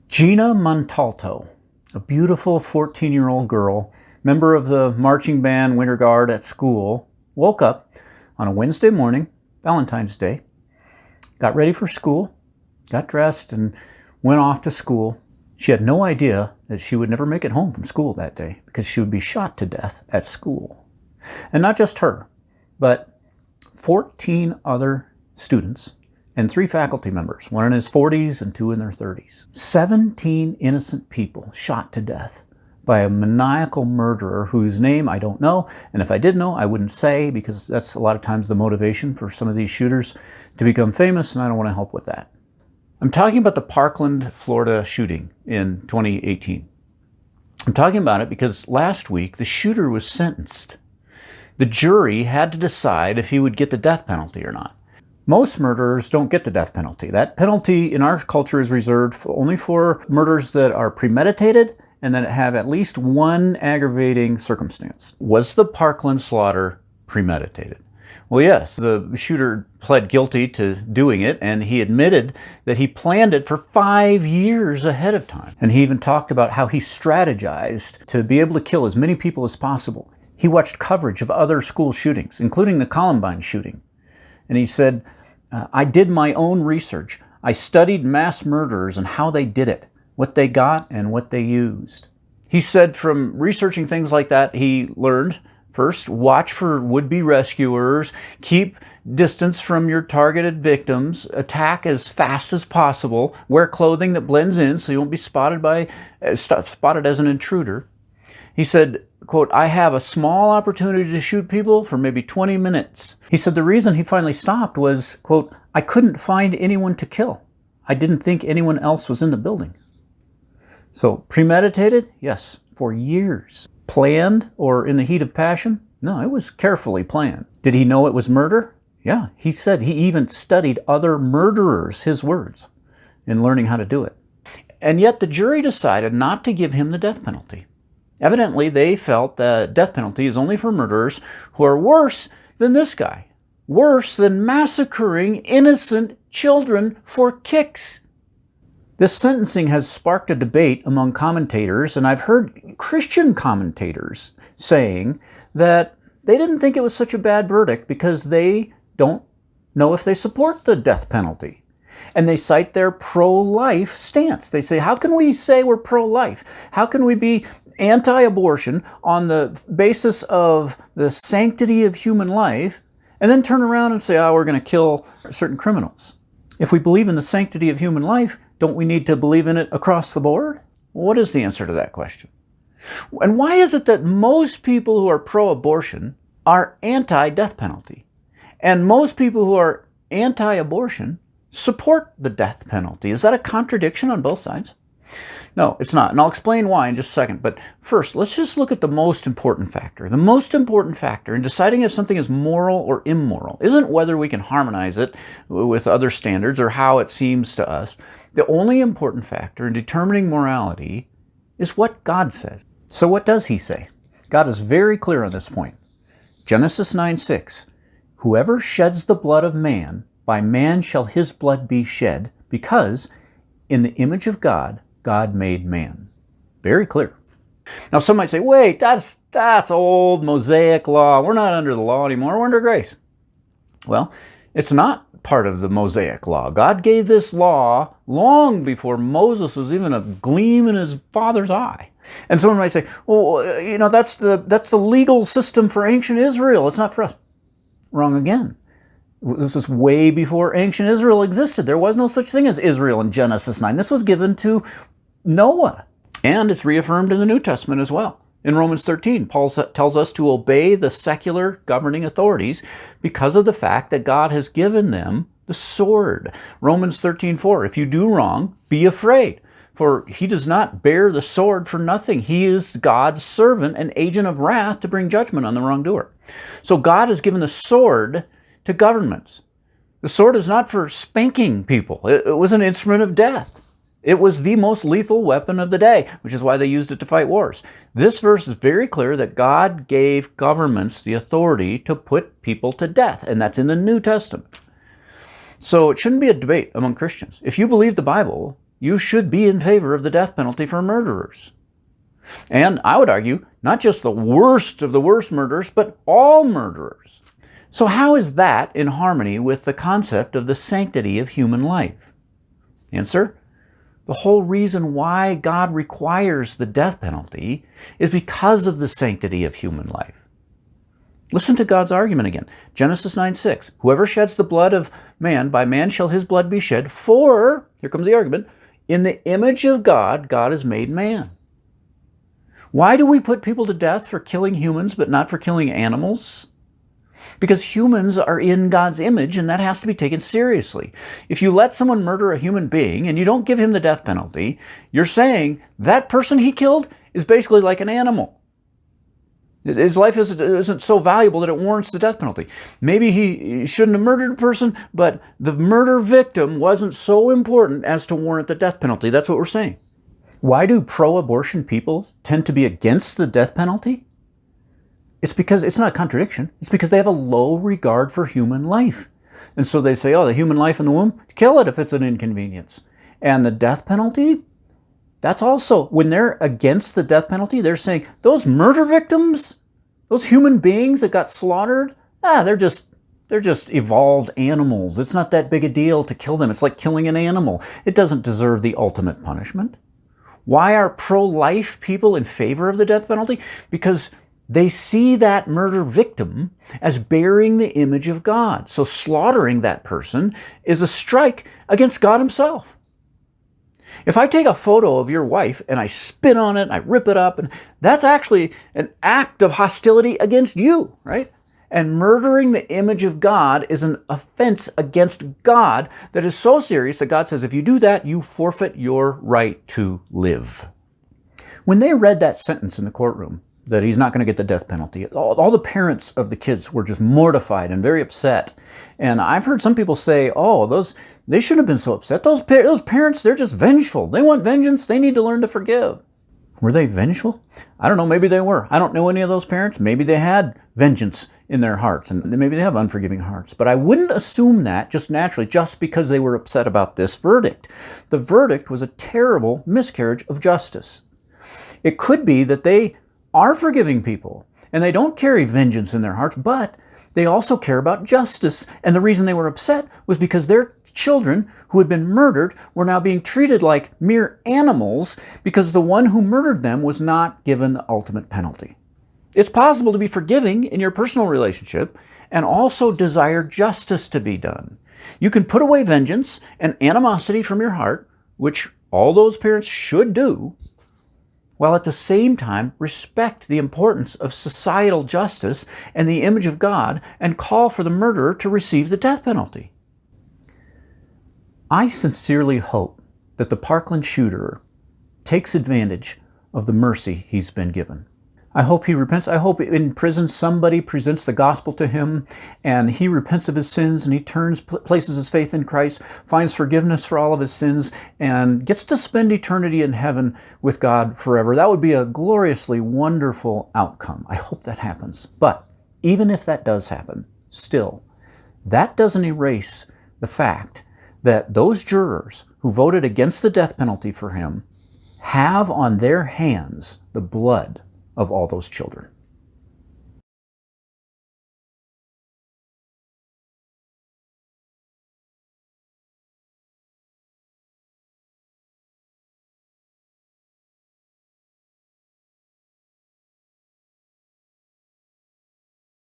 Gina Montalto, a beautiful 14-year-old girl, member of the marching band Winter Guard at school, woke up on a Wednesday morning, Valentine's Day, got ready for school, got dressed, and went off to school. She had no idea that she would never make it home from school that day because she would be shot to death at school. And not just her, but 14 other students and 3 faculty members, one in his 40s and 2 in their 30s. 17 innocent people shot to death by a maniacal murderer whose name I don't know, and if I did know, I wouldn't say, because that's a lot of times the motivation for some of these shooters to become famous, and I don't want to help with that. I'm talking about the Parkland, Florida shooting in 2018. I'm talking about it because last week the shooter was sentenced. The jury had to decide if he would get the death penalty or not. Most murderers don't get the death penalty. That penalty in our culture is reserved only for murders that are premeditated and that have at least one aggravating circumstance. Was the Parkland slaughter premeditated? Well, yes, the shooter pled guilty to doing it, and he admitted that he planned it for 5 years ahead of time. And he even talked about how he strategized to be able to kill as many people as possible. He watched coverage of other school shootings, including the Columbine shooting. And he said, I did my own research. I studied mass murderers and how they did it, what they got and what they used. He said from researching things like that, he learned, first, watch for would-be rescuers, keep distance from your targeted victims, attack as fast as possible, wear clothing that blends in so you won't be spotted as an intruder. He said, quote, I have a small opportunity to shoot people for maybe 20 minutes. He said the reason he finally stopped was, quote, I couldn't find anyone to kill. I didn't think anyone else was in the building. So premeditated? Yes, for years. Planned or in the heat of passion? No, it was carefully planned. Did he know it was murder? Yeah, he said he even studied other murderers, his words, in learning how to do it. And yet the jury decided not to give him the death penalty. Evidently, they felt the death penalty is only for murderers who are worse than this guy, worse than massacring innocent children for kicks. This sentencing has sparked a debate among commentators, and I've heard Christian commentators saying that they didn't think it was such a bad verdict because they don't know if they support the death penalty. And they cite their pro-life stance. They say, how can we say we're pro-life? How can we be anti-abortion on the basis of the sanctity of human life and then turn around and say, oh, we're going to kill certain criminals? If we believe in the sanctity of human life, don't we need to believe in it across the board? Well, what is the answer to that question? And why is it that most people who are pro-abortion are anti-death penalty? And most people who are anti-abortion support the death penalty? Is that a contradiction on both sides? No, it's not. And I'll explain why in just a second. But first, let's just look at the most important factor. The most important factor in deciding if something is moral or immoral isn't whether we can harmonize it with other standards or how it seems to us. The only important factor in determining morality is what God says. So what does he say? God is very clear on this point. Genesis 9:6, whoever sheds the blood of man, by man shall his blood be shed, because in the image of God, God made man. Very clear. Now some might say, wait, that's old Mosaic law. We're not under the law anymore. We're under grace. Well, it's not part of the Mosaic law. God gave this law long before Moses was even a gleam in his father's eye. And someone might say, well, that's the legal system for ancient Israel. It's not for us. Wrong again. This is way before ancient Israel existed. There was no such thing as Israel in Genesis 9. This was given to Noah. And it's reaffirmed in the New Testament as well. In Romans 13, Paul tells us to obey the secular governing authorities because of the fact that God has given them the sword. Romans 13:4, if you do wrong, be afraid, for he does not bear the sword for nothing. He is God's servant and agent of wrath to bring judgment on the wrongdoer. So God has given the sword to governments. The sword is not for spanking people. It was an instrument of death. It was the most lethal weapon of the day, which is why they used it to fight wars. This verse is very clear that God gave governments the authority to put people to death, and that's in the New Testament. So it shouldn't be a debate among Christians. If you believe the Bible, you should be in favor of the death penalty for murderers. And I would argue, not just the worst of the worst murderers, but all murderers. So how is that in harmony with the concept of the sanctity of human life? Answer: the whole reason why God requires the death penalty is because of the sanctity of human life. Listen to God's argument again. Genesis 9:6. Whoever sheds the blood of man, by man shall his blood be shed, for, here comes the argument, in the image of God, God has made man. Why do we put people to death for killing humans but not for killing animals? Because humans are in God's image, and that has to be taken seriously. If you let someone murder a human being and you don't give him the death penalty, you're saying that person he killed is basically like an animal. His life isn't so valuable that it warrants the death penalty. Maybe he shouldn't have murdered a person, but the murder victim wasn't so important as to warrant the death penalty. That's what we're saying. Why do pro-abortion people tend to be against the death penalty? It's because it's not a contradiction. It's because they have a low regard for human life. And so they say, oh, the human life in the womb, kill it if it's an inconvenience. And the death penalty, that's also, when they're against the death penalty, they're saying, those murder victims, those human beings that got slaughtered, they're just evolved animals. It's not that big a deal to kill them. It's like killing an animal. It doesn't deserve the ultimate punishment. Why are pro-life people in favor of the death penalty? Because they see that murder victim as bearing the image of God. So slaughtering that person is a strike against God himself. If I take a photo of your wife and I spit on it, and I rip it up, and that's actually an act of hostility against you, right? And murdering the image of God is an offense against God that is so serious that God says, if you do that, you forfeit your right to live. When they read that sentence in the courtroom, that he's not going to get the death penalty, all the parents of the kids were just mortified and very upset. And I've heard some people say, they shouldn't have been so upset. Those parents, they're just vengeful. They want vengeance. They need to learn to forgive. Were they vengeful? I don't know. Maybe they were. I don't know any of those parents. Maybe they had vengeance in their hearts, and maybe they have unforgiving hearts. But I wouldn't assume that just naturally, just because they were upset about this verdict. The verdict was a terrible miscarriage of justice. It could be that they are forgiving people, and they don't carry vengeance in their hearts, but they also care about justice. And the reason they were upset was because their children who had been murdered were now being treated like mere animals because the one who murdered them was not given the ultimate penalty. It's possible to be forgiving in your personal relationship and also desire justice to be done. You can put away vengeance and animosity from your heart, which all those parents should do, while at the same time respect the importance of societal justice and the image of God and call for the murderer to receive the death penalty. I sincerely hope that the Parkland shooter takes advantage of the mercy he's been given. I hope he repents. I hope in prison somebody presents the gospel to him and he repents of his sins and he places his faith in Christ, finds forgiveness for all of his sins, and gets to spend eternity in heaven with God forever. That would be a gloriously wonderful outcome. I hope that happens. But even if that does happen, still, that doesn't erase the fact that those jurors who voted against the death penalty for him have on their hands the blood of all those children.